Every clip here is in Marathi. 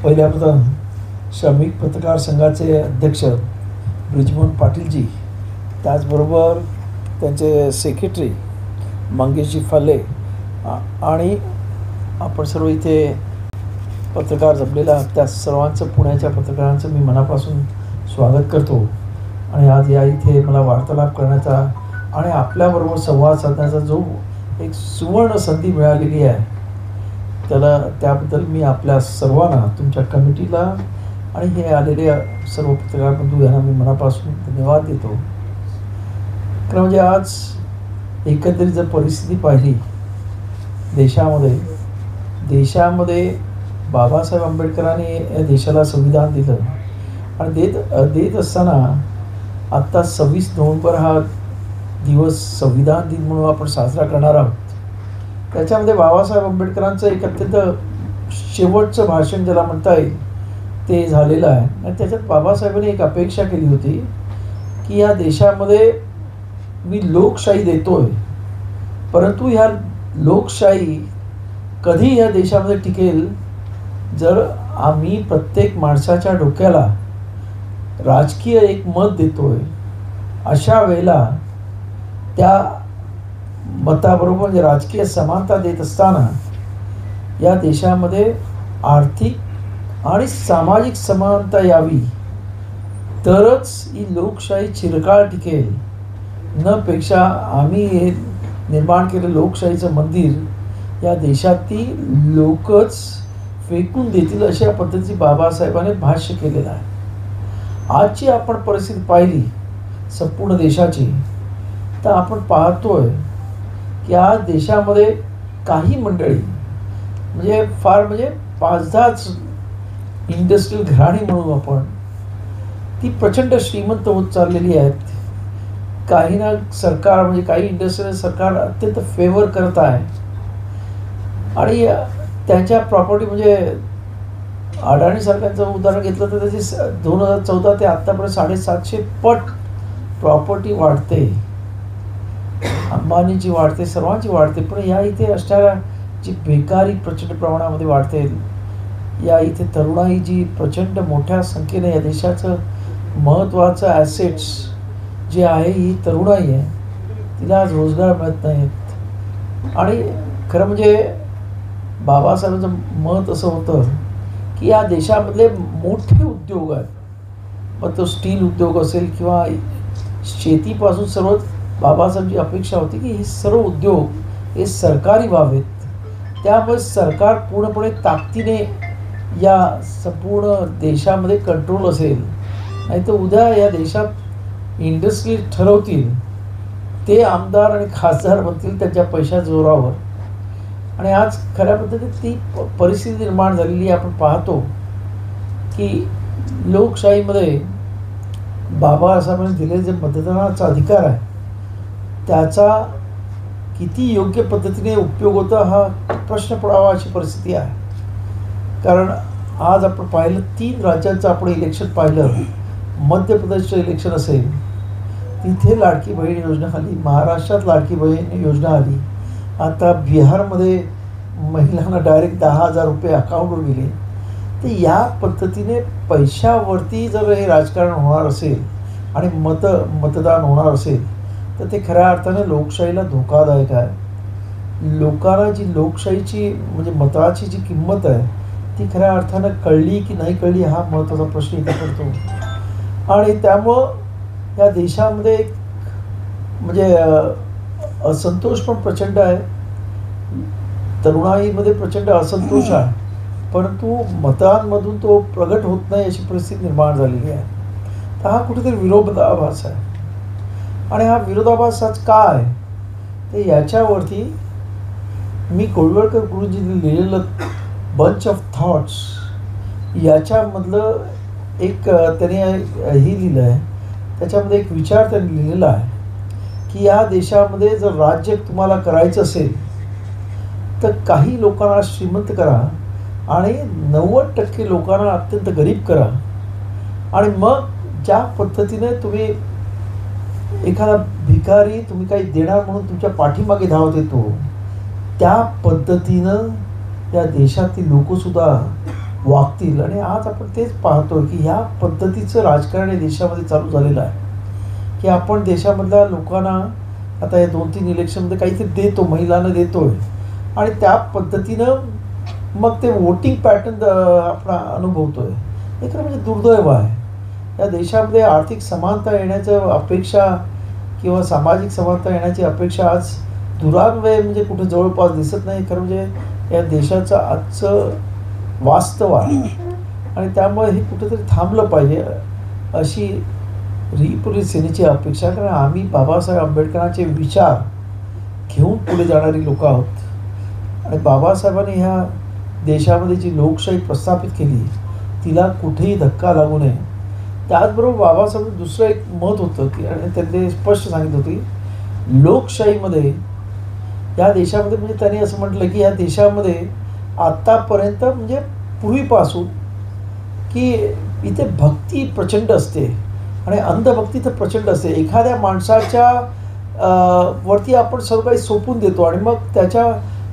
पहिल्या प्रथम श्रमिक पत्रकार संघाचे अध्यक्ष ब्रिजमोहन पाटीलजी, त्याचबरोबर त्यांचे सेक्रेटरी मंगेशजी फाले आणि आपण सर्व इथे पत्रकार जमलेला त्या सर्वांचं, पुण्याच्या पत्रकारांचं मी मनापासून स्वागत करतो. आणि आज या इथे मला वार्तालाप करण्याचा आणि आपल्याबरोबर संवाद साधण्याचा जो एक सुवर्ण संधी मिळालेली आहे, त्याबद्दल मी आपल्या सर्वांना, तुमच्या कमिटीला आणि हे आलेले सर्व पत्रकार बंधू यांना मी मनापासून धन्यवाद देतो. कारण म्हणजे आज एकंदरीत जर परिस्थिती पाहिली देशामध्ये बाबासाहेब आंबेडकरांनी या देशाला संविधान दिलं आणि देत असताना आत्ता 26 नोव्हेंबर हा दिवस संविधान दिन म्हणून आपण साजरा करणार आहोत. त्याच्यामध्ये बाबासाहेब आंबेडकरांचं एक अत्यंत शेवटचं भाषण ज्याला म्हणता येईल ते झालेलं आहे. आणि त्याच्यात बाबासाहेबांनी एक अपेक्षा केली होती की या देशामध्ये मी लोकशाही देतोय, परंतु ह्या लोकशाही कधी या देशामध्ये टिकेल जर आम्ही प्रत्येक माणसाच्या डोक्याला राजकीय एक मत देतोय. अशा वेळेला त्या मताबरोबर म्हणजे राजकीय समानता देत असताना या देशामध्ये आर्थिक आणि सामाजिक समानता यावी, तरच ही लोकशाही चिरकाळ टिकेल. न पेक्षा आम्ही हे निर्माण केलेलं लोकशाहीचं मंदिर या देशातील लोकच फेकून देतील अशा पद्धतीची बाबासाहेबांनी भाष्य केलेलं आहे. आजची आपण परिस्थिती पाहिली संपूर्ण देशाची, तर आपण पाहतोय की आज देशामध्ये काही मंडळी म्हणजे 5-10 इंडस्ट्रियल घराणी म्हणून आपण ती प्रचंड श्रीमंत होत चाललेली आहेत. काही ना सरकार म्हणजे काही इंडस्ट्रीयल सरकार अत्यंत फेवर करत आहे आणि त्यांच्या प्रॉपर्टी म्हणजे अडाणी सरकारचं उदाहरण घेतलं तर त्याची 2014 ते आत्तापर्यंत 750 पट प्रॉपर्टी वाढते. अंबानीची वाढते, सर्वांची वाढते. पण या इथे असणाऱ्या जी बेकारी प्रचंड प्रमाणामध्ये वाढते, या इथे तरुणाई जी प्रचंड मोठ्या संख्येने या देशाचं महत्त्वाचं ॲसेट्स जे आहे ही तरुणाई आहे, तिला आज रोजगार मिळत नाहीत. आणि खरं म्हणजे बाबासाहेबांचं मत असं होतं की या देशामधले मोठे उद्योग आहेत, मग तो स्टील उद्योग असेल किंवा शेतीपासून सर्व, बाबासाहेबांची अपेक्षा होती की हे सर्व उद्योग हे सरकारी व्हावेत. त्यामुळे सरकार पूर्णपणे ताकदीने या संपूर्ण देशामध्ये कंट्रोल असेल. नाही तर उद्या या देशात इंडस्ट्री ठरवतील ते आमदार आणि खासदार बनतील त्यांच्या पैशा जोरावर. आणि आज खऱ्या पद्धतीने ती परिस्थिती निर्माण झालेली आपण पाहतो की लोकशाहीमध्ये बाबासाहेबांनी दिलेले जे मतदानाचा अधिकार आहे त्याचा किती योग्य पद्धतीने उपयोग होता हा प्रश्न पडावा अशी परिस्थिती आहे. कारण आज आपण पाहिलं 3 राज्यांचं आपण इलेक्शन पाहिलं. मध्य प्रदेशचं इलेक्शन असेल, तिथे लाडकी बहीण योजना आली, महाराष्ट्रात लाडकी बहीण योजना आली, आता बिहारमध्ये महिलांना डायरेक्ट 10,000 रुपये अकाउंटवर गेले. तर या पद्धतीने पैशावरती जर हे राजकारण होणार असेल आणि मतदान होणार असेल तर ते खऱ्या अर्थाने लोकशाहीला धोकादायक आहे. लोकांना जी लोकशाहीची म्हणजे मताची जी किंमत आहे ती खऱ्या अर्थानं कळली की नाही कळली हा महत्त्वाचा प्रश्न इथे पडतो. आणि त्यामुळं या देशामध्ये म्हणजे असंतोष पण प्रचंड आहे, तरुणाईमध्ये प्रचंड असंतोष आहे, परंतु मतांमधून तो प्रगट होत नाही अशी परिस्थिती निर्माण झालेली आहे. तर हा कुठेतरी विरोधाभास आहे. आणि हा विरोधाभास आज काय ते याच्यावरती मी कोळवळकर गुरुजींनी लिहिलेलं बंच ऑफ थॉट्स याच्यामधलं एक त्याने ही लिहिलं आहे. त्याच्यामध्ये एक विचार त्यांनी लिहिलेला आहे की या देशामध्ये जर राज्य तुम्हाला करायचं असेल तर काही लोकांना श्रीमंत करा आणि 90% लोकांना अत्यंत गरीब करा. आणि मग ज्या पद्धतीने तुम्ही एखादा भिकारी तुम्ही काही देणार म्हणून तुमच्या पाठीमागे धावत येतो, त्या पद्धतीनं या देशातील लोकसुद्धा वागतील. आणि आज आपण तेच पाहतो की ह्या पद्धतीचं राजकारण या देशामध्ये चालू झालेलं आहे की आपण देशामधल्या लोकांना आता या 2-3 इलेक्शनमध्ये काहीतरी देतो, महिलांना देतोय आणि त्या पद्धतीनं मग ते वोटिंग पॅटर्न आपण अनुभवतोय. हे खरं म्हणजे दुर्दैव आहे. या देशामध्ये आर्थिक समानता येण्याचं अपेक्षा किंवा सामाजिक समानता येण्याची अपेक्षा आज दुरान्वये म्हणजे कुठे जवळपास दिसत नाही. खरं म्हणजे या देशाचं आजचं वास्तव आहे आणि त्यामुळे हे कुठेतरी थांबलं पाहिजे अशी पोलीस सेनेची अपेक्षा. कारण आम्ही बाबासाहेब आंबेडकरांचे विचार घेऊन पुढे जाणारी लोक आहोत आणि बाबासाहेबांनी ह्या देशामध्ये जी लोकशाही प्रस्थापित केली तिला कुठेही धक्का लागू नये. त्याचबरोबर बाबासाहेबांचं दुसरं एक मत होतं की आणि त्यांनी स्पष्ट सांगितलं होती लोकशाहीमध्ये या देशामध्ये म्हणजे त्यांनी असं म्हटलं की या देशामध्ये आत्तापर्यंत म्हणजे पूर्वीपासून की इथे भक्ती प्रचंड असते आणि अंधभक्ती तर प्रचंड असते. एखाद्या माणसाच्या वरती आपण सर्व काही सोपून देतो आणि मग त्याच्या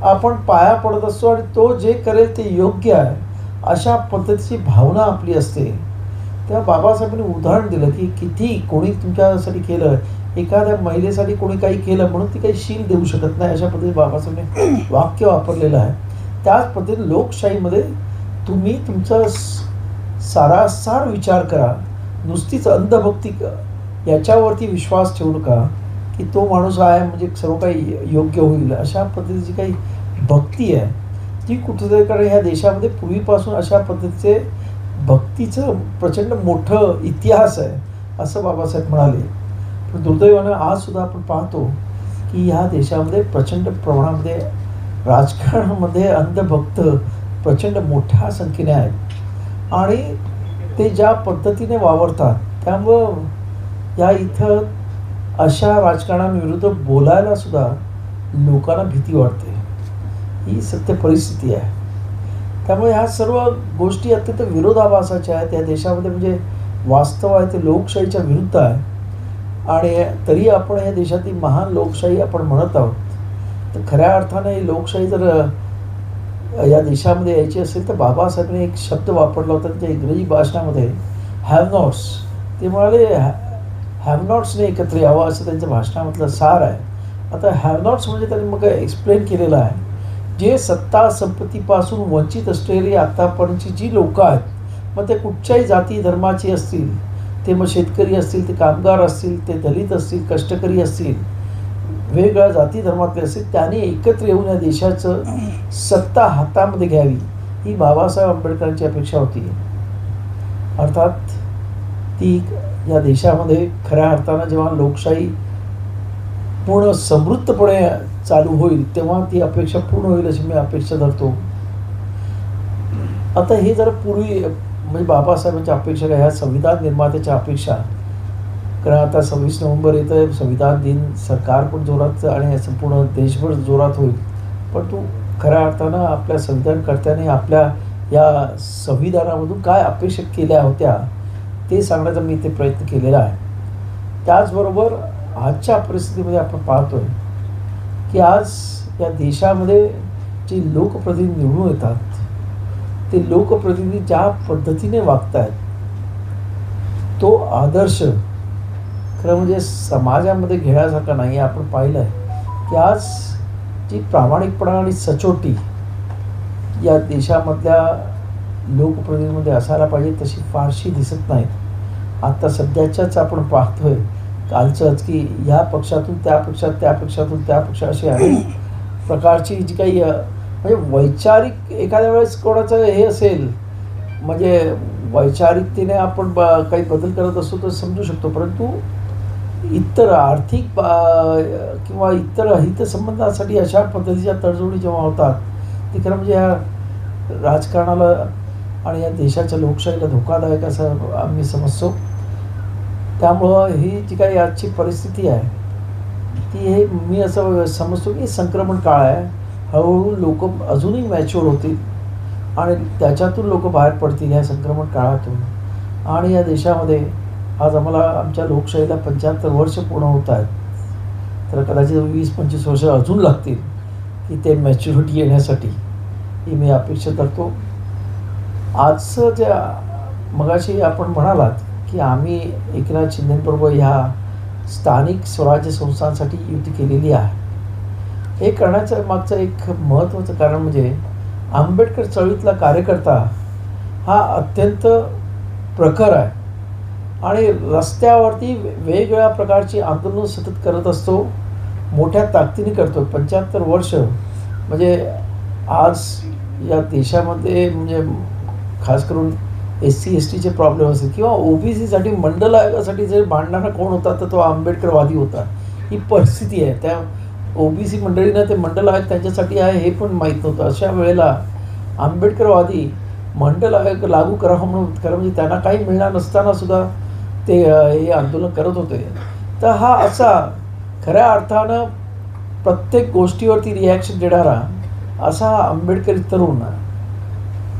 आपण पाया पडत असतो आणि तो जे करेल ते योग्य आहे अशा पद्धतीची भावना आपली असते. तेव्हा बाबासाहेबांनी उदाहरण दिलं की किती कोणी तुमच्यासाठी केलं, एखाद्या महिलेसाठी कोणी काही केलं म्हणून ती काही शील देऊ शकत नाही अशा पद्धतीने बाबासाहेबांनी वाक्य वापरलेलं आहे. त्याच पद्धतीने लोकशाहीमध्ये तुम्ही तुमचा सारासार विचार करा, नुसतीच अंधभक्ती याच्यावरती विश्वास ठेवू नका की तो माणूस आहे म्हणजे सर्व काही योग्य होईल. अशा पद्धतीची काही भक्ती आहे ती कुठेतरी, कारण ह्या देशामध्ये पूर्वीपासून अशा पद्धतीचे भक्तीचं प्रचंड मोठं इतिहास आहे असं बाबासाहेब म्हणाले. पण दुर्दैवानं आजसुद्धा आपण पाहतो की ह्या देशामध्ये प्रचंड प्रमाणामध्ये राजकारणामध्ये अंधभक्त प्रचंड मोठ्या संख्येने आहेत आणि ते ज्या पद्धतीने वावरतात त्यामुळं या इथं अशा राजकारणाविरुद्ध बोलायला सुद्धा लोकांना भीती वाटते. ही सत्य परिस्थिती आहे. त्यामुळे ह्या सर्व गोष्टी अत्यंत विरोधाभासाच्या आहेत. या देशामध्ये म्हणजे वास्तव आहे ते लोकशाहीच्या विरुद्ध आहे आणि तरी आपण या देशातील महान लोकशाही आपण म्हणत आहोत. तर खऱ्या अर्थाने ही लोकशाही जर या देशामध्ये यायची असेल तर बाबासाहेबांनी एक शब्द वापरला होता त्या इंग्रजी भाषणामध्ये, हॅव नॉट्स. ते म्हणाले हॅव नॉट्सने एकत्र यावं असं त्यांच्या भाषणामधलं सार आहे. आता हॅव नॉट्स म्हणजे त्यांनी मग एक्सप्लेन केलेलं आहे, जे सत्ता संपत्तीपासून वंचित असलेली आतापर्यंतची जी लोकं आहेत, मग ते कुठच्याही जाती धर्माची असतील, ते मग शेतकरी असतील, ते कामगार असतील, ते दलित असतील, कष्टकरी असतील, वेगवेगळ्या जाती धर्मातले असतील, त्यांनी एकत्र येऊन या देशाचं सत्ता हातामध्ये घ्यावी ही बाबासाहेब आंबेडकरांची अपेक्षा होती. अर्थात ती या देशामध्ये खऱ्या अर्थानं जेव्हा लोकशाही पूर्ण समृद्धपणे चालू होईल तेव्हा ती अपेक्षा पूर्ण होईल अशी मी अपेक्षा धरतो. आता हे जरा पूर्वी म्हणजे बाबासाहेबांच्या अपेक्षा काय, ह्या संविधान निर्मात्याच्या अपेक्षा, कारण आता 26 नोव्हेंबर येतं, संविधान दिन, सरकार पण जोरात आणि संपूर्ण देशभर जोरात होईल. पण तू खऱ्या अर्थानं आपल्या संविधानकर्त्याने आपल्या या संविधानामधून काय अपेक्षा केल्या होत्या ते सांगण्याचा मी इथे प्रयत्न केलेला आहे. त्याचबरोबर आजच्या परिस्थितीमध्ये आपण पाहतोय की आज या देशामध्ये जे लोकप्रतिनिधी निवडून येतात ते लोकप्रतिनिधी ज्या पद्धतीने वागत आहेत तो आदर्श खरं म्हणजे समाजामध्ये घेण्यासारखा नाही. आपण पाहिलं आहे की आज जी प्रामाणिकपणा आणि सचोटी या देशामधल्या लोकप्रतिनिधीमध्ये असायला पाहिजे तशी फारशी दिसत नाही. आत्ता सध्याच्याच आपण पाहतोय कालचंच की ह्या पक्षातून त्या पक्षात, त्या पक्षातून त्या पक्षात अशी अनेक प्रकारची जी काही म्हणजे वैचारिक एखाद्या वेळेस कोणाचं हे असेल म्हणजे वैचारिकतेने आपण काही बदल करत असतो तर समजू शकतो, परंतु इतर आर्थिक किंवा इतर हितसंबंधासाठी अशा पद्धतीच्या तडजोडी जेव्हा होतात ते खरं म्हणजे ह्या राजकारणाला आणि या देशाच्या लोकशाहीला धोकादायक असं आम्ही समजतो. त्यामुळं ही जी काही आजची परिस्थिती आहे ती हे मी असं समजतो की संक्रमण काळ आहे. हळूहळू लोक अजूनही मॅच्युअर होतील आणि त्याच्यातून लोक बाहेर पडतील ह्या संक्रमण काळातून. आणि या देशामध्ये आज आम्हाला आमच्या लोकशाहीला 75 वर्ष पूर्ण होत आहेत, तर कदाचित 20-25 वर्ष अजून लागतील की ते मॅच्युरिटी येण्यासाठी ही मी अपेक्षा करतो. आजचं जे मगाशी आपण म्हणालात की आम्ही एकनाथ शिंदेबरोबर ह्या स्थानिक स्वराज्य संस्थांसाठी युती केलेली आहे. हे करण्याचं मागचं एक महत्त्वाचं कारण म्हणजे आंबेडकर चळवळीतला कार्यकर्ता हा अत्यंत प्रखर आहे आणि रस्त्यावरती वेगवेगळ्या प्रकारची आंदोलनं सतत करत असतो, मोठ्या ताकदीने करतो. 75 वर्ष म्हणजे आज या देशामध्ये म्हणजे खास करून SC-STचे प्रॉब्लेम असतील किंवा OBCसाठी मंडल आयोगासाठी जर भांडणारा कोण होता तर तो आंबेडकरवादी होता. ही परिस्थिती आहे. त्या OBC मंडळीनं ते मंडल आयोग त्यांच्यासाठी आहे हे पण माहीत नव्हतं. अशा वेळेला आंबेडकरवादी मंडल आयोग लागू करावं म्हणून खरं म्हणजे त्यांना काही मिळणार नसताना सुद्धा ते हे आंदोलन करत होते. तर हा असा खऱ्या अर्थानं प्रत्येक गोष्टीवरती रिॲक्शन देणारा असा आंबेडकरी तरुण,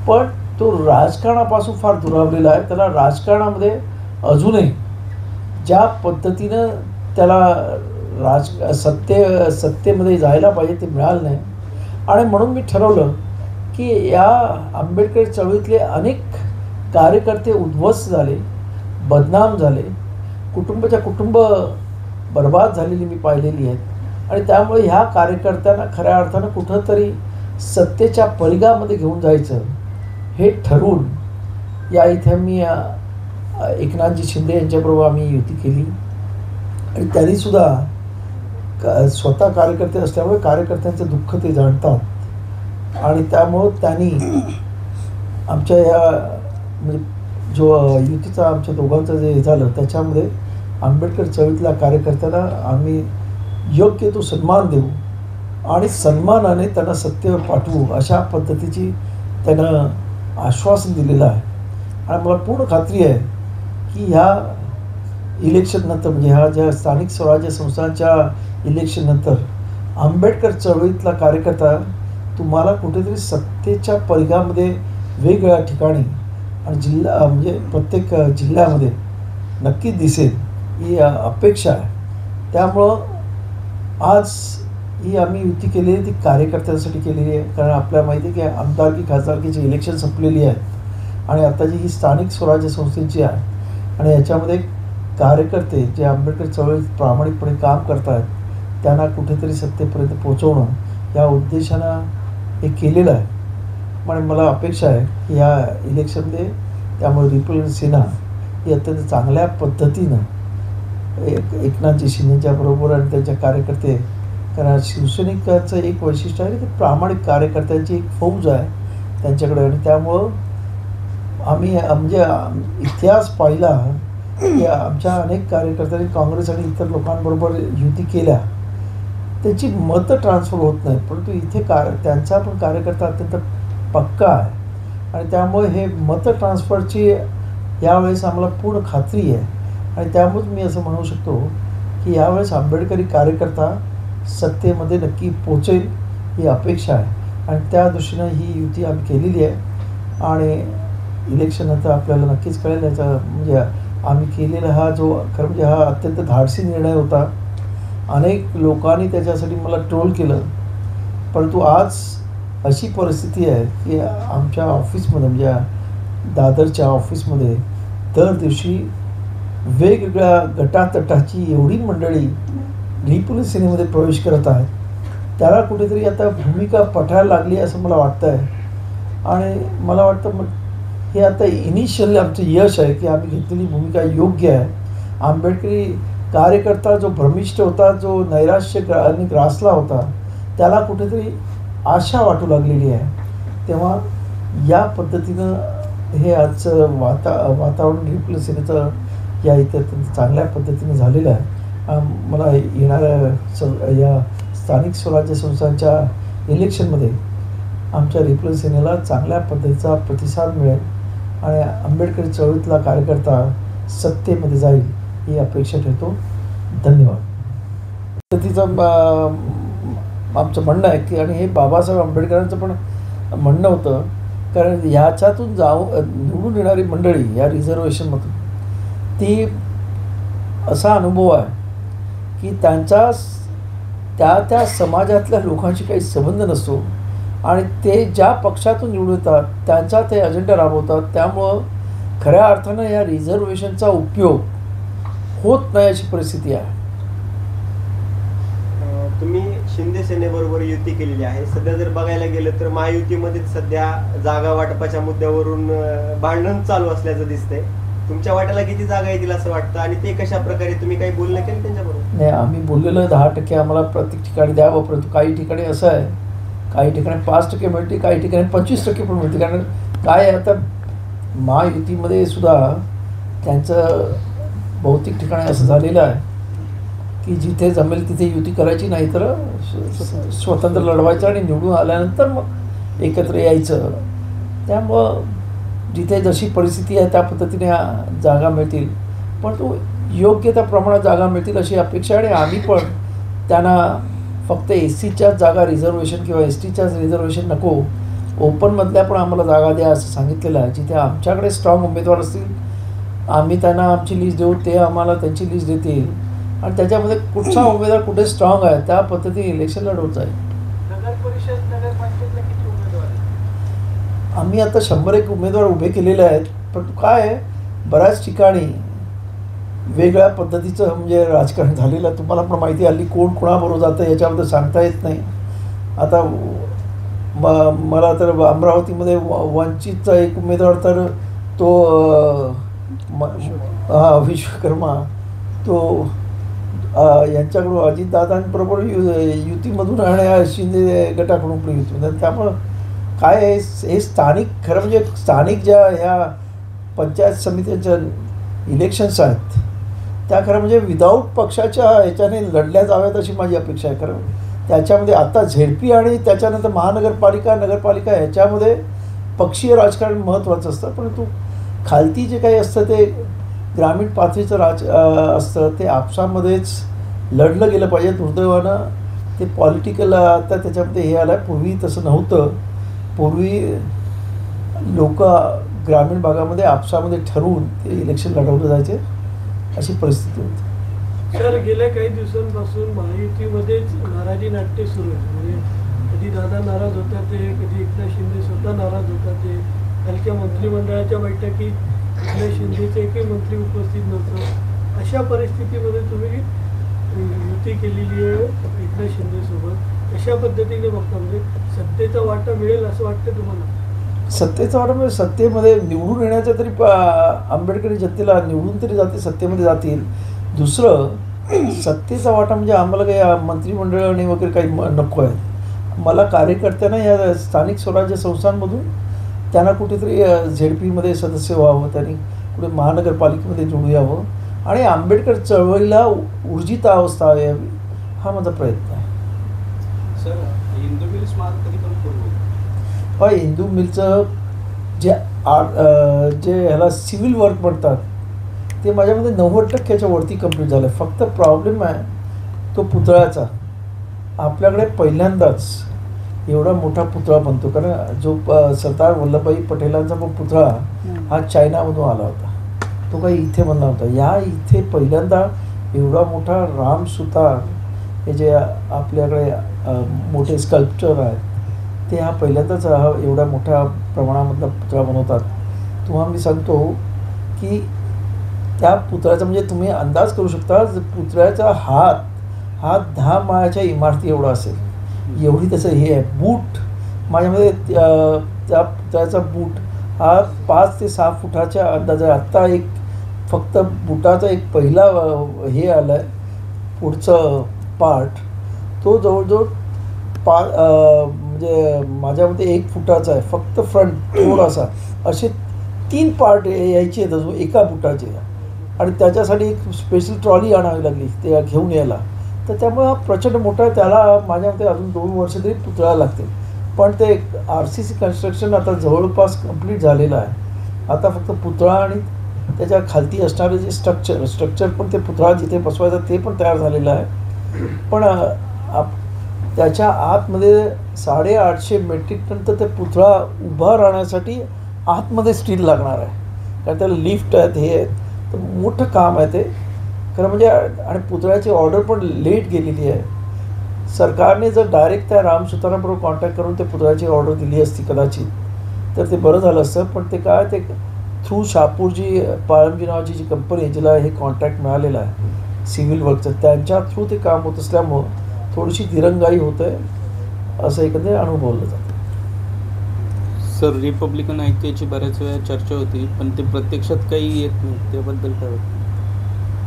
पण तो राजकारणापासून फार दुरावलेला आहे. त्याला राजकारणामध्ये अजूनही ज्या पद्धतीनं त्याला सत्तेमध्ये जायला पाहिजे ते मिळालं नाही. आणि म्हणून मी ठरवलं की या आंबेडकर चळवळीतले अनेक कार्यकर्ते उद्ध्वस्त झाले, बदनाम झाले, कुटुंब बर्बाद झालेली मी पाहिलेली आहेत. आणि त्यामुळे ह्या कार्यकर्त्यांना खऱ्या अर्थानं कुठंतरी सत्तेच्या परिघामध्ये घेऊन जायचं हे ठरवून या इथे मी एकनाथजी शिंदे यांच्याबरोबर आम्ही युती केली. आणि त्यांनीसुद्धा स्वतः कार्यकर्ते असल्यामुळे कार्यकर्त्यांचं दुःख ते जाणतात आणि त्यामुळं त्यांनी आमच्या या म्हणजे जो युतीचा आमच्या दोघांचं जे झालं त्याच्यामध्ये आंबेडकर चळवळीतल्या कार्यकर्त्यांना आम्ही योग्य तो सन्मान देऊ आणि सन्मानाने त्यांना सत्तेवर पाठवू अशा पद्धतीची त्यानं आश्वासन दिलेलं आहे. आणि मला पूर्ण खात्री आहे की ह्या इलेक्शननंतर म्हणजे ह्या ज्या स्थानिक स्वराज्य संस्थांच्या इलेक्शननंतर आंबेडकर चळवळीतला कार्यकर्ता तुम्हाला कुठेतरी सत्तेच्या परिघामध्ये वेगवेगळ्या ठिकाणी आणि म्हणजे प्रत्येक जिल्ह्यामध्ये नक्कीच दिसेल ही अपेक्षा आहे. त्यामुळं आज ही आम्ही युती केलेली ती कार्यकर्त्यांसाठी केलेली आहे. कारण आपल्याला माहिती आहे की आमदारकी खासदारकीची इलेक्शन संपलेली आहेत आणि आत्ताची ही स्थानिक स्वराज्य संस्थेची आहे. आणि याच्यामध्ये कार्यकर्ते जे आंबेडकर चळवळीत प्रामाणिकपणे काम करत आहेत त्यांना कुठेतरी सत्तेपर्यंत पोहोचवणं या उद्देशानं हे केलेलं आहे. पण मला अपेक्षा आहे की ह्या इलेक्शनमध्ये त्यामुळे रिपब्लिकन सेना ही अत्यंत चांगल्या पद्धतीनं एकनाथजी शिंदेच्या बरोबर आणि त्यांच्या कार्यकर्ते, कारण शिवसैनिकांचं एक वैशिष्ट्य आहे की प्रामाणिक कार्यकर्त्यांची एक फौज आहे त्यांच्याकडे. आणि त्यामुळं आम्ही म्हणजे इतिहास पाहिला की आमच्या अनेक कार्यकर्त्यांनी काँग्रेस आणि इतर लोकांबरोबर युती केल्या, त्यांची मतं ट्रान्सफर होत नाही, परंतु इथे त्यांचा पण कार्यकर्ता अत्यंत पक्का आहे. आणि त्यामुळे हे मतं ट्रान्सफरची यावेळेस आम्हाला पूर्ण खात्री आहे. आणि त्यामुळेच मी असं म्हणू शकतो की यावेळेस आंबेडकरी कार्यकर्ता सत्तेमध्ये नक्की पोचेल ही अपेक्षा आहे. आणि त्या दृष्टीनं ही युती आम्ही केलेली आहे. आणि इलेक्शननंतर आपल्याला नक्कीच कळेल याचा म्हणजे आम्ही केलेला हा जो खरं म्हणजे हा अत्यंत धाडसी निर्णय होता. अनेक लोकांनी त्याच्यासाठी मला ट्रोल केलं, परंतु आज अशी परिस्थिती आहे की आमच्या ऑफिसमध्ये म्हणजे दादरच्या ऑफिसमध्ये दर दिवशी वेगवेगळ्या गटातटाची एवढी मंडळी रिपब्लिकन सेनेमध्ये प्रवेश करत आहेत. त्याला कुठेतरी आता भूमिका पठायला लागली असं मला वाटतं आहे. आणि मला वाटतं मग हे आता इनिशियल आमचं यश आहे की आम्ही घेतलेली भूमिका योग्य आहे. आंबेडकरी कार्यकर्ता जो भ्रमिष्ठ होता, जो नैराश्य ग्रासला होता, त्याला कुठेतरी आशा वाटू लागलेली आहे. तेव्हा या पद्धतीनं हे आजचं वातावरण रिपब्लिकन सेनेचं या इथे चांगल्या पद्धतीने झालेलं आहे. मला येणाऱ्या या स्थानिक स्वराज्य संस्थांच्या इलेक्शनमध्ये आमच्या रिपब्लिकन सेनेला चांगल्या पद्धतीचा प्रतिसाद मिळेल आणि आंबेडकरी चळवळीतला कार्यकर्ता सत्तेमध्ये जाईल ही अपेक्षा ठेवतो. धन्यवाद. पद्धतीचं आमचं म्हणणं आहे की आणि हे बाबासाहेब आंबेडकरांचं पण म्हणणं होतं, कारण ह्याच्यातून निवडून येणारी मंडळी या रिझर्वेशनमधून ती असा अनुभव आहे की त्यांचा त्या समाजातल्या लोकांशी काही संबंध नसतो. आणि ते ज्या पक्षातून निवडून येतात त्यांचा ते अजेंडा राबवतात. त्यामुळं खऱ्या अर्थानं या रिझर्वेशनचा उपयोग होत नाही अशी परिस्थिती आहे. तुम्ही शिंदे सेनेबरोबर युती केलेली आहे. सध्या जर बघायला गेलं तर महायुतीमध्ये सध्या जागा वाटपाच्या मुद्द्यावरून भांडण चालू असल्याचं दिसतंय. तुमच्या वाट्याला किती जागा येतील असं वाटतं आणि ते कशा प्रकारे तुम्ही काही बोलणं केलं त्यांच्याबरोबर? नाही, आम्ही बोललेलो 10% आम्हाला प्रत्येक ठिकाणी द्यावं, परंतु काही ठिकाणी असं आहे, काही ठिकाणी 5% मिळते, काही ठिकाणी 25% पण मिळते. कारण काय आहे, आता महायुतीमध्ये सुद्धा त्यांचं बहुतेक ठिकाणी असं झालेलं आहे की जिथे जमेल तिथे युती करायची, नाही तर स्वतंत्र लढवायचं आणि निवडून आल्यानंतर मग एकत्र यायचं. त्यामुळं जिथे जशी परिस्थिती आहे त्या पद्धतीने जागा मिळतील, पण तो योग्य त्या प्रमाणात जागा मिळतील अशी अपेक्षा आहे. आणि आम्ही पण त्यांना फक्त SCच्याच जागा रिझर्वेशन किंवा STच्याच रिझर्वेशन नको, ओपनमधल्या पण आम्हाला जागा द्या असं सांगितलेलं आहे. जिथे आमच्याकडे स्ट्रॉंग उमेदवार असतील आम्ही त्यांना आमची लिस्ट देऊ, ते आम्हाला त्यांची लिस्ट देतील आणि त्याच्यामध्ये कुठचा उमेदवार कुठे स्ट्रॉंग आहे त्या पद्धतीने इलेक्शन लढवत जाईल. नगर परिषद नगरपालिकेतले किती उमेदवार आहेत? आम्ही आता 101 उमेदवार उभे केलेले आहेत. पण काय आहे, बऱ्याच ठिकाणी वेगळ्या पद्धतीचं म्हणजे राजकारण झालेलं आहे. तुम्हाला पण माहिती हल्ली कोण कोणाबरोबर जातं याच्याबद्दल सांगता येत नाही. आता मला तर अमरावतीमध्ये वंचितचा एक उमेदवार, तर तो विश्वकर्मा, तो यांच्याकडून अजितदादांबरोबर युतीमधून आणि शिंदे गटाकडून पण युतीमध्ये. त्यामुळं काय आहे, हे स्थानिक, खरं म्हणजे स्थानिक ज्या ह्या पंचायत समित्यांच्या इलेक्शन्स आहेत त्या खरं म्हणजे विदाऊट पक्षाच्या ह्याच्याने लढल्या जाव्यात अशी माझी अपेक्षा आहे. खरं त्याच्यामध्ये आता ZP आणि त्याच्यानंतर महानगरपालिका, नगरपालिका ह्याच्यामध्ये पक्षीय राजकारण महत्त्वाचं असतं, परंतु खालती जे काही असतं ते ग्रामीण पातळीचं असतं, ते आपसामध्येच लढलं गेलं पाहिजे. दुर्दैवानं ते पॉलिटिकल आता त्याच्यामध्ये हे आलं आहे. पूर्वी तसं नव्हतं. पूर्वी लोक ग्रामीण भागामध्ये आपसामध्ये ठरवून ते इलेक्शन लढवलं जायचे, अशी परिस्थिती होती. सर, गेल्या काही दिवसांपासून महायुतीमध्येच नाराजी नाट्य सुरू आहे. म्हणजे कधी दादा नाराज होतात ते, कधी एकनाथ शिंदे स्वतः नाराज होतात ते. हलक्या मंत्रिमंडळाच्या बैठकीत एकनाथ शिंदेचे एकही मंत्री उपस्थित नव्हतं. अशा परिस्थितीमध्ये तुम्ही युती केलेली आहे एकनाथ शिंदेसोबत, कशा पद्धतीने बघता? म्हणजे सत्तेचा वाटा मिळेल असं वाटतं तुम्हाला? सत्तेचा वाटा म्हणजे सत्तेमध्ये निवडून येण्याचा तरी आंबेडकरी जनतेला निवडून तरी जाते, सत्तेमध्ये जातील. दुसरं, सत्तेचा वाटा म्हणजे आम्हाला काही मंत्रिमंडळाने वगैरे काही नको आहे. मला कार्यकर्त्यांना या स्थानिक स्वराज्य संस्थांमधून त्यांना कुठेतरी ZPमध्ये सदस्य व्हावं, त्यांनी कुठे महानगरपालिकेमध्ये जोडू यावं आणि आंबेडकर चळवळीला ऊर्जित अवस्था यावी, हा माझा प्रयत्न आहे. सर, हिंदू मिल स्मारक कधी पण पूर्ण होय, हिंदू मिलचं जे ह्याला सिव्हिल वर्क म्हणतात ते माझ्यामध्ये 90%च्या वरती कंप्लीट झालं आहे. फक्त प्रॉब्लेम आहे तो पुतळ्याचा. आपल्याकडे पहिल्यांदाच एवढा मोठा पुतळा बनतो, कारण जो सरदार वल्लभभाई पटेलांचा पण पुतळा हा चायनामधून आला होता, तो काही इथे बनला होता. या इथे पहिल्यांदा एवढा मोठा राम सुतार, हे जे आपल्याकडे मोठे स्कल्पचर आहेत ते हा पहिल्यांदाच एवढ्या मोठ्या प्रमाणामधला पुतळा बनवतात. तुम्हाला मी सांगतो की त्या पुतळ्याचा म्हणजे तुम्ही अंदाज करू शकता, पुतळ्याचा हात 10 माळ्याच्या इमारती एवढा असेल, एवढी त्याचं हे आहे. बूट माझ्यामध्ये त्या पुतळ्याचा बूट हा 5 ते 6 फुटाच्या अंदाज आहे. आत्ता एक फक्त बुटाचा एक पहिला हे आलं आहे, पुढचं पार्ट, तो जवळजवळ म्हणजे माझ्यामध्ये 1 फुटाचा आहे फक्त फ्रंट थोडासा. असे 3 पार्ट यायचे आहेत अजून एका बुटाचे, आणि त्याच्यासाठी एक स्पेशल ट्रॉली आणावी लागली ते घेऊन यायला. तर त्यामुळे हा प्रचंड मोठा, त्याला माझ्या मते अजून 2 वर्ष तरी पुतळा लागतील. पण ते RCC कन्स्ट्रक्शन आता जवळपास कंप्लीट झालेलं आहे. आता फक्त पुतळा आणि त्याच्या खालती असणारे जे स्ट्रक्चर पण ते पुतळा जिथे बसवायचा ते पण तयार झालेलं आहे. पण त्याच्या आतमध्ये 850 मेट्रिक टन तर ते पुतळा उभा राहण्यासाठी आतमध्ये स्टील लागणार आहे, कारण त्याला लिफ्ट आहेत, हे आहेत. तर मोठं काम आहे ते खरं म्हणजे. आणि पुतळ्याची ऑर्डर पण लेट गेलेली आहे. सरकारने जर डायरेक्ट त्या राम सुताराबरोबर कॉन्टॅक्ट करून ते पुतळ्याची ऑर्डर दिली असती कदाचित, तर ते बरं झालं असतं. पण ते काय, ते थ्रू शहापूरजी पाळमजी नावाची जी कंपनी आहे, जिला हे कॉन्ट्रॅक्ट मिळालेलं आहे सिव्हिल वर्कचं, त्यांच्या थ्रू ते काम होत असल्यामुळं थोडीशी दिरंगाई होत आहे असं एकंदरीत अनुभवलं जातं. सर, रिपब्लिकन ऐक्याची बऱ्याच वेळा चर्चा होती, पण ते प्रत्यक्षात काही येत नाही, त्याबद्दल काय होतं?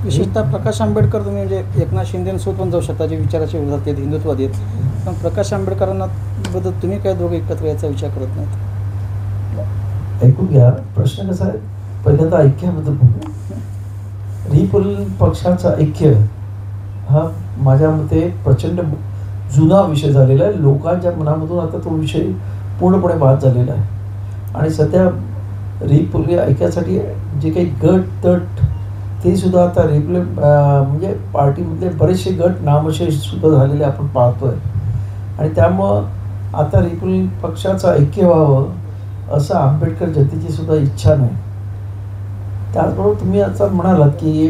विशेषतः प्रकाश आंबेडकर, तुम्ही म्हणजे एकनाथ शिंदेसोबत पण जाऊ शकता, जे विचाराचे विरोधात आहेत, हिंदुत्वादी आहेत, पण प्रकाश आंबेडकरांना बद्दल तुम्ही काय दोघं एकत्र याचा विचार करत नाहीत? ऐकून घ्या, प्रश्न कसा आहे. पहिल्यांदा ऐक्याबद्दल बघू. रिपब्लिकन पक्षाचा ऐक्य हा माझ्या मते प्रचंड जुना विषय झालेला आहे. लोकांच्या मनामधून आता तो विषय पूर्णपणे बाद झालेला आहे. आणि सध्या रिपब्लिकन ऐक्यासाठी जे काही गट तट ते सुद्धा आता म्हणजे पार्टीमधले बरेचसे गट नामशेष सुद्धा झालेले आपण पाहतोय. आणि त्यामुळं आता रिपब्लिकन पक्षाचं ऐक्य व्हावं असं आंबेडकर जनतेची सुद्धा इच्छा नाही. त्याचबरोबर तुम्ही आता म्हणालात की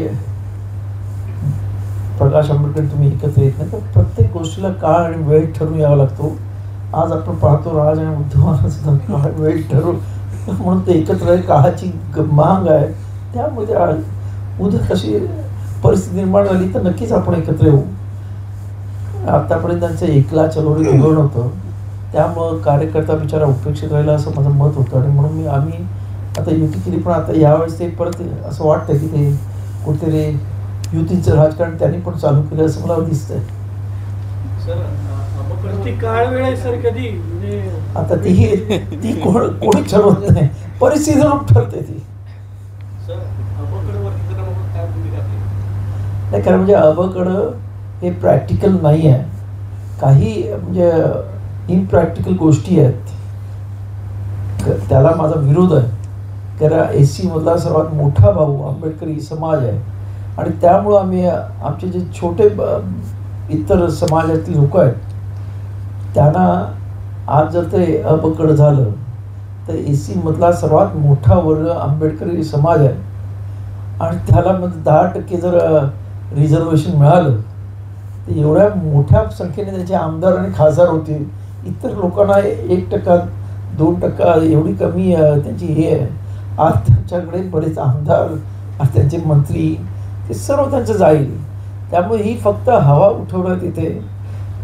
प्रकाश आंबेडकर तुम्ही एकत्र येत नाही, तर प्रत्येक गोष्टीला काळ आणि वेळ ठरवून यावा लागतो. आज आपण पाहतो राज आणि उद्धवाला सुद्धा काळ वेळ ठरवून म्हणून ते एकत्र आहे. काळाची मांग आहे, त्यामुळे उद्या कशी परिस्थिती निर्माण झाली तर नक्कीच आपण एकत्र येऊ. आतापर्यंत त्यांचं एकला चलोरी धोरण होतं, त्यामुळं कार्यकर्ता बिचारा उपेक्षित राहिला असं माझं मत होतं. आणि म्हणून आम्ही आता युती केली, पण आता यावेळेस ते परत असं वाटतं की ते कुठेतरी युतीचं राजकारण त्यांनी पण चालू केलं असं मला दिसतंय. ती काळ वेळ आहे सर, कधी म्हणजे आता ती कोणी ठरवत नाही, परिस्थिती ठरते ती. नाही, कारण म्हणजे अबकडं हे प्रॅक्टिकल नाही आहे. काही म्हणजे इनप्रॅक्टिकल गोष्टी आहेत, त्याला माझा विरोध आहे. कारण SC मधला सर्वात मोठा भाऊ आंबेडकरी समाज आहे. आणि त्यामुळं आम्ही आमचे जे छोटे इतर समाजातील लोक आहेत त्यांना आज जर ते अबकड झालं तर SC मधला सर्वात मोठा वर्ग आंबेडकरी समाज आहे. आणि त्याला म्हणजे 10% जर रिझर्वेशन मिळालं तर एवढ्या मोठ्या संख्येने त्याचे आमदार आणि खासदार होतील. इतर लोकांना 1%, 2% एवढी कमी त्यांची हे आहे. आज त्यांच्याकडे बरेच आमदार आणि त्यांचे मंत्री ते सर्व त्यांचं जाईल. त्यामुळे ही फक्त हवा उठवण्यात येते.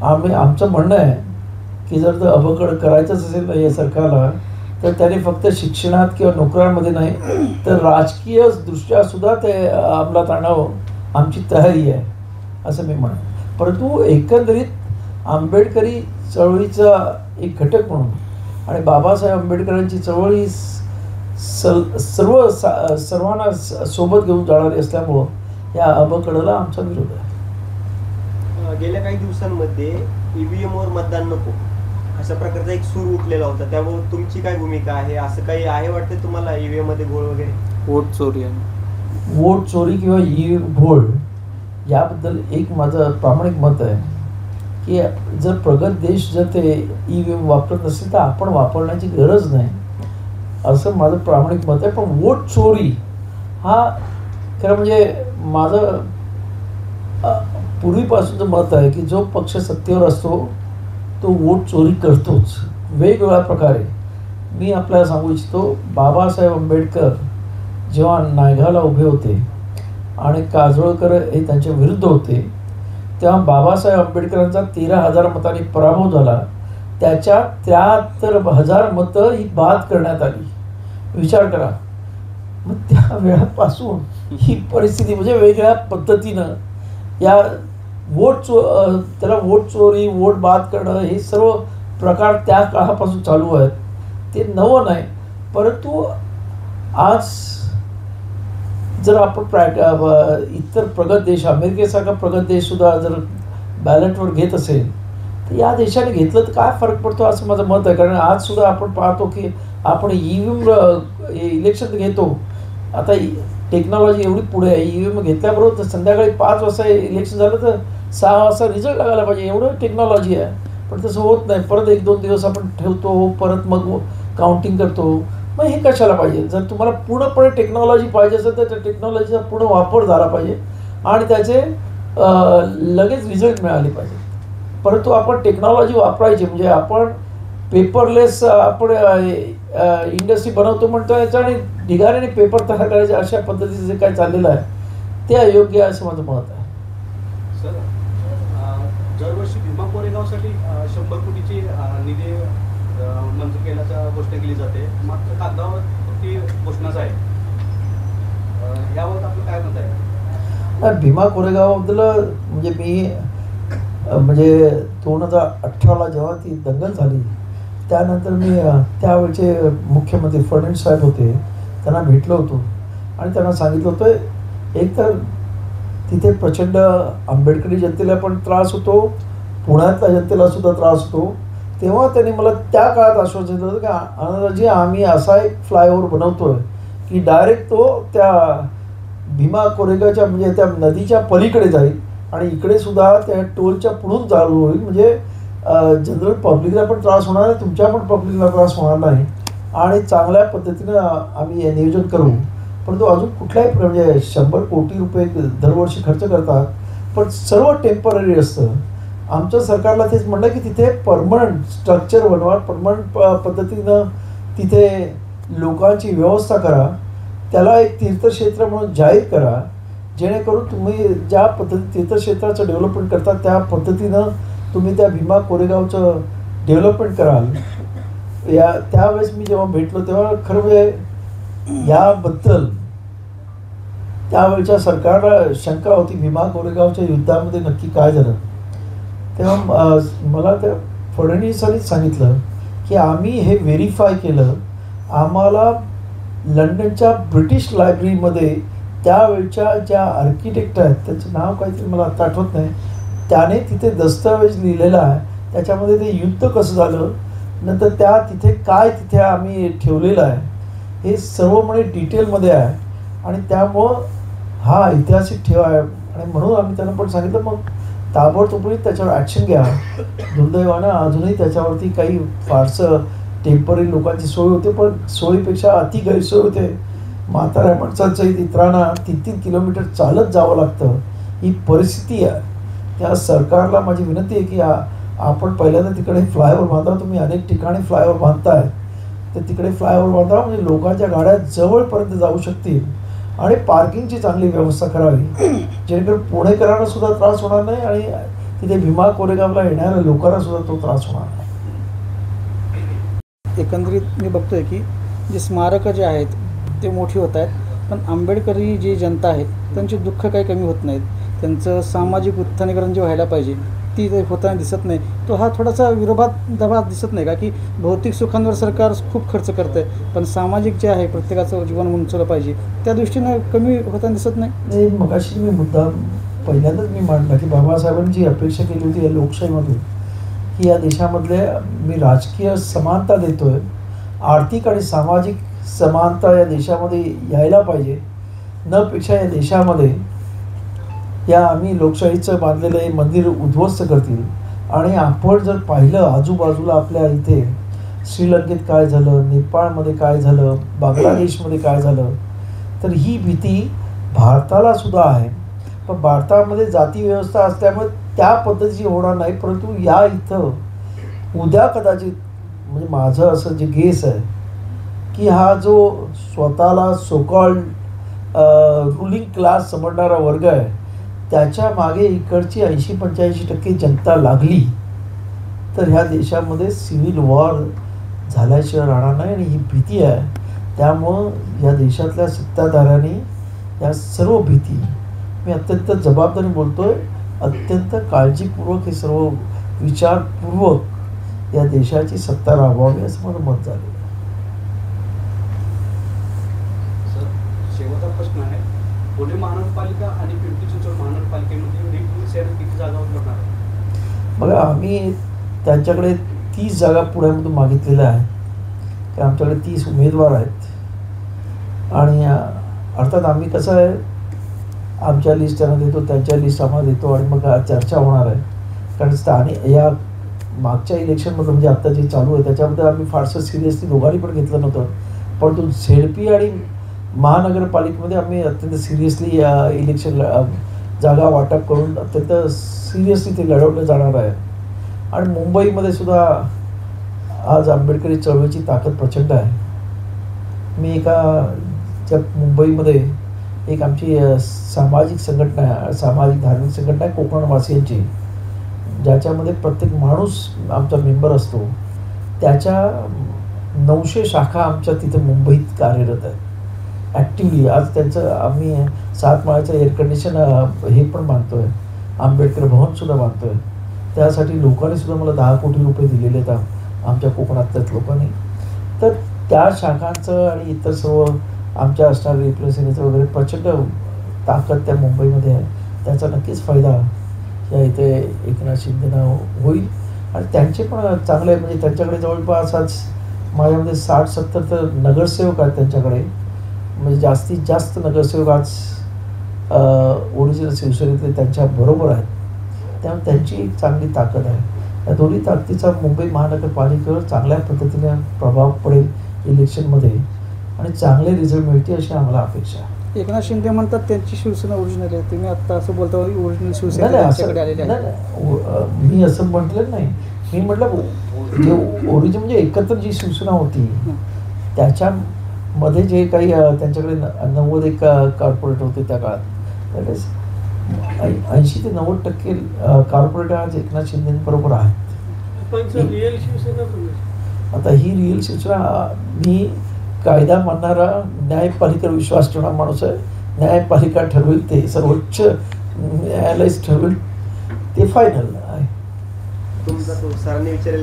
आमचं म्हणणं आहे की जर अबकड करायचंच असेल ना या सरकारला, तर त्याने फक्त शिक्षणात किंवा नोकऱ्यांमध्ये नाही तर राजकीय दृष्ट्या सुद्धा ते अंमलात आणावं आमची तयारी आहे असं मी म्हणेन. परंतु एकंदरीत आंबेडकरी चळवळीचा एक घटक म्हणून आणि बाबासाहेब आंबेडकरांची चळवळी सर्वांना सोबत घेऊन जाणारी असल्यामुळं या अबकडला आमचा विरोध आहे. गेल्या काही दिवसांमध्ये EVM वर मतदान नको अशा प्रकारचा एक सूर उठलेला होता, त्यामुळे तुमची काय भूमिका आहे? असं काही आहे वाटतं तुम्हाला EVM मध्ये घोळ वगैरे? वोट चोरी वोट चोरी किंवा घोळ याबद्दल एक माझं प्रामाणिक मत आहे की जर प्रगत देश जर ते EVM वापरत नसेल तर आपण वापरण्याची गरज नाही असं माझं प्रामाणिक मत आहे. पण वोट चोरी हा खरं म्हणजे माझं पूर्वीपासूनचं मत आहे की जो पक्ष सत्तेवर असतो तो वोट चोरी करतोच वेगवेगळ्या प्रकारे. मी आपल्याला सांगू इच्छितो, बाबासाहेब आंबेडकर जेव्हा नायगावला उभे होते आणि काजोळकर हे त्यांच्या विरुद्ध होते, तेव्हा बाबासाहेब आंबेडकरांचा 13,000 मतांनी पराभव झाला. त्याच्या 73,000 मतं ही बाद करण्यात आली. विचार करा. मग त्या वेळापासून ही परिस्थिती म्हणजे वेगळ्या पद्धतीनं या त्याला वोट चोरी, वोट बाद करणं हे सर्व प्रकार त्या काळापासून चालू आहेत. ते नवं नाही. परंतु आज जर आपण इतर प्रगत देश, अमेरिकेसारखा प्रगत देशसुद्धा जर बॅलेटवर घेत असेल तर या देशाने घेतलं तर काय फरक पडतो असं माझं मत आहे. कारण आजसुद्धा आपण पाहतो की आपण EVM इलेक्शन घेतो. आता टेक्नॉलॉजी एवढी पुढे आहे, EVM घेतल्याबरोबर तर संध्याकाळी 5 वाजता इलेक्शन झालं तर 6 वाजता रिझल्ट लागायला पाहिजे, एवढं टेक्नॉलॉजी आहे. पण तसं होत नाही. परत 1-2 दिवस आपण ठेवतो, परत मग काउंटिंग करतो. मग हे कशाला पाहिजे? जर तुम्हाला पूर्णपणे टेक्नॉलॉजी पाहिजे असेल तर त्या टेक्नॉलॉजीचा पूर्ण वापर झाला पाहिजे आणि त्याचे लगेच रिझल्ट मिळाले पाहिजे. परंतु आपण टेक्नॉलॉजी वापरायची, म्हणजे आपण पेपरलेस आपण इंडस्ट्री बनवतो म्हणतो याच्याने ढिगाऱ्याने पेपर तयार करायचे अशा पद्धतीचं जे काय चाललेलं आहे ते अयोग्य आहे असं माझं मत आहे. सर, दरवर्षी भीमा कोरेगावसाठी 100 कोटीची निधी मंजूर केल्याचा घोषणा केली जाते, मात्र कागदावर ती घोषणाच आहे. याबाबत आपलं काय मत आहे? भीमा कोरेगावबद्दल म्हणजे मी म्हणजे 2018ला जेव्हा ती दंगल झाली त्यानंतर मी त्यावेळचे मुख्यमंत्री फडणवीस साहेब होते, त्यांना भेटलो होतो आणि त्यांना सांगितलं होतं एक तर तिथे प्रचंड आंबेडकरी जनतेला पण त्रास होतो, पुण्यातल्या जनतेला सुद्धा त्रास होतो. तेव्हा त्यांनी मला त्या काळात आश्वासन दिलं होतं की आनंदजी आम्ही असा एक फ्लायओव्हर बनवतोय की डायरेक्ट तो त्या भीमा कोरेगावच्या म्हणजे त्या नदीच्या पलीकडे जाईल आणि इकडे सुद्धा त्या टोलच्या पुढून चालू होईल, म्हणजे जनरल पब्लिकला पण त्रास होणार नाही, तुमच्या पण पब्लिकला त्रास होणार नाही आणि चांगल्या पद्धतीनं आम्ही हे नियोजन करू. परंतु अजून कुठल्याही म्हणजे 100 कोटी रुपये दरवर्षी खर्च करतात पण सर्व टेम्पररी असतं. आमच्या सरकारला तेच म्हणलं की तिथे परमनंट स्ट्रक्चर बनवा, परमनंट पद्धतीनं तिथे लोकांची व्यवस्था करा, त्याला एक तीर्थक्षेत्र म्हणून जाहीर करा, जेणेकरून तुम्ही ज्या पद्धती तीर्थक्षेत्राचं डेव्हलपमेंट करता त्या पद्धतीनं तुम्ही त्या भीमा कोरेगावचं डेव्हलपमेंट कराल. त्यावेळेस मी जेव्हा भेटलो तेव्हा खरं म्हणजे याबद्दल त्यावेळच्या सरकारला शंका होती भीमा कोरेगावच्या युद्धामध्ये नक्की काय झालं. तेव्हा मला त्या फडणवीसांनीच सांगितलं की आम्ही हे व्हेरीफाय केलं, आम्हाला लंडनच्या ब्रिटिश लायब्ररीमध्ये त्यावेळच्या ज्या आर्किटेक्ट आहेत त्यांचं नाव काहीतरी मला आता आठवत नाही, त्याने तिथे दस्तऐवज लिहिलेला आहे, त्याच्यामध्ये ते युद्ध कसं झालं, नंतर तिथे काय तिथे आम्ही ठेवलेलं आहे हे सर्व म्हणे डिटेलमध्ये आहे आणि त्यामुळं हा ऐतिहासिक ठेवा आहे आणि म्हणून आम्ही त्यांना पण सांगितलं मग ताबडतोबी त्याच्यावर ॲक्शन घ्या. दुर्दैवानं अजूनही त्याच्यावरती काही फारसं टेम्पररी लोकांची सोय होते, पण सोयीपेक्षा अति गैरसोय होते. म्हाताऱ्या माणसांचं इतरांना 3-3 किलोमीटर चालत जावं लागतं, ही परिस्थिती आहे. त्या सरकारला माझी विनंती आहे की आपण पहिल्यांदा तिकडे फ्लायओव्हर बांधा, तुम्ही अनेक ठिकाणी फ्लायओव्हर बांधताय तर तिकडे फ्लायओव्हर बांधा म्हणजे लोकांच्या गाड्या जवळपर्यंत जाऊ शकतील आणि पार्किंगची चांगली व्यवस्था करावी, जेणेकरून पुणेकरांना सुद्धा त्रास होणार नाही आणि तिथे भीमा कोरेगावला येणाऱ्या लोकांना सुद्धा तो त्रास होणार नाही. एकंदरीत मी बघतोय की जे स्मारकं जे आहेत ते मोठी होत आहेत, पण आंबेडकरी जी जनता आहे त्यांचे दुःख काही कमी होत नाहीत, त्यांचं सामाजिक उत्थानीकरण जे व्हायला पाहिजे ती होताना दिसत नाही. तो हा थोडासा विरोधाभास दिसत नाही का की भौतिक सुखांवर सरकार खूप खर्च करतं आहे पण सामाजिक जे आहे प्रत्येकाचं जीवन उंचवलं पाहिजे त्या दृष्टीनं कमी होताना दिसत नाही. मगाशी मी मुद्दा पहिल्यांदाच मी मांडला की बाबासाहेबांनी जी अपेक्षा केली होती या लोकशाहीमधून की या देशामधले मी राजकीय समानता देतोय, आर्थिक आणि सामाजिक समानता या देशामध्ये यायला पाहिजे, न पेक्षा या देशामध्ये या आम्ही लोकशाहीचं बांधलेलं हे मंदिर उद्ध्वस्त करतील. आणि आपण जर पाहिलं आजूबाजूला आपल्या इथे श्रीलंकेत काय झालं, नेपाळमध्ये काय झालं, बांगलादेशमध्ये काय झालं, तर ही भीती भारताला सुद्धा आहे. पण भारतामध्ये जाती व्यवस्था असल्यामुळे त्या पद्धतीची होणार नाही, परंतु या इथं उद्या कदाचित म्हणजे माझं असं जे गेस आहे की हा जो स्वतःला सोकॉल्ड रुलिंग क्लास समजणारा वर्ग आहे त्याच्या मागे इकडची 80-85% जनता लागली तर ह्या देशामध्ये सिव्हिल वॉर झाल्याशिवाय राहणार नाही आणि ही भीती आहे. त्यामुळं या देशातल्या सत्ताधाऱ्यांनी या सर्व भीती मी अत्यंत जबाबदारी बोलतोय, अत्यंत काळजीपूर्वक हे सर्व विचारपूर्वक या देशाची सत्ता राबवावी असं माझं मत झालं. शेवटचा प्रश्न आहे, पुणे महानगरपालिका आणि पिंपरी चिंचवड महानगरपालिकेमध्ये किती जागा उपलब्ध आहे? बघा आम्ही त्यांच्याकडे 30 जागा पुण्यामधून मागितलेल्या आहेत की आमच्याकडे 30 उमेदवार आहेत आणि अर्थात आम्ही कसं आहे आमच्या लिस्ट त्यांना देतो, त्यांच्या लिस्ट आम्हाला देतो आणि मग चर्चा होणार आहे. कारण स्थानिक या मागच्या इलेक्शनमध्ये म्हणजे आत्ता जे चालू आहे त्याच्यामध्ये आम्ही फारसं सिरियसली दोघांनी पण घेतलं नव्हतं, परंतु झेडपी आणि महानगरपालिकेमध्ये आम्ही अत्यंत सिरियसली इलेक्शन जागा वाटप करून अत्यंत सिरियसली ते लढवलं जाणार आहे. आणि मुंबईमध्ये सुद्धा आज आंबेडकरी चळवळीची ताकद प्रचंड आहे. मी ज्या मुंबईमध्ये एक आमची सामाजिक संघटना सामाजिक धार्मिक संघटना आहे कोकणवासियांची, ज्याच्यामध्ये प्रत्येक माणूस आमचा मेंबर असतो. त्याच्या 900 शाखा आमच्या तिथे मुंबईत कार्यरत आहेत ॲक्टिव्हली. आज त्यांचं आम्ही 7 माळ्याचं एअर कंडिशन हे पण बांधतो आहे, आंबेडकर भवनसुद्धा बांधतो आहे. त्यासाठी लोकांनी सुद्धा मला 10 कोटी रुपये दिलेले आहेत आमच्या कोकणातल्याच लोकांनी. तर त्या शाखांचं आणि इतर सर्व आमच्या असणाऱ्या रिप्रेझेंटेटिव्ह वगैरे प्रचंड ताकद त्या मुंबईमध्ये आहे. त्याचा नक्कीच फायदा या इथे एकनाथ शिंदेना होईल. आणि त्यांचे पण चांगले म्हणजे त्यांच्याकडे जवळपास आज माझ्यामध्ये 60-70 तर नगरसेवक आहेत त्यांच्याकडे. म्हणजे जास्तीत जास्त नगरसेवक आज ओरिजिनल शिवसेनेतले त्यांच्याबरोबर आहेत. त्यामुळे त्यांची एक चांगली ताकद आहे. या दोन्ही ताकदीचा मुंबई महानगरपालिकेवर चांगल्या पद्धतीने प्रभाव पडेल इलेक्शनमध्ये आणि चांगले रिझल्ट मिळतील अशी आम्हाला अपेक्षा आहे. एकनाथ शिंदे म्हणतात त्यांची शिवसेना ओरिजिनल आहे. तुम्ही आत्ता असं बोलता ओरिजिनल शिवसेना नाही, त्यांच्याकडे आलेली आहे. नाही, मी असं म्हटलं नाही. मी म्हटलं जे ओरिजिन म्हणजे एकत्र जी शिवसेना होती त्याच्यामध्ये जे काही त्यांच्याकडे 91 कॉर्पोरेट होते त्या काळात, त्यावेळेस 80 ते 90% कॉर्पोरेट आज एकनाथ शिंदेबरोबर आहेत. पण सर रिअल शिवसेना कोण? आता ही रिअल शिवसेना, मी कायदा मानणारा न्यायपालिकेवर विश्वास ठेवणारा माणूस आहे. न्यायपालिका ठरवेल ते, सर्वोच्च न्यायालय ठरवेल ते फायनल आहे. तुमचा तो सरांनी विचारलेला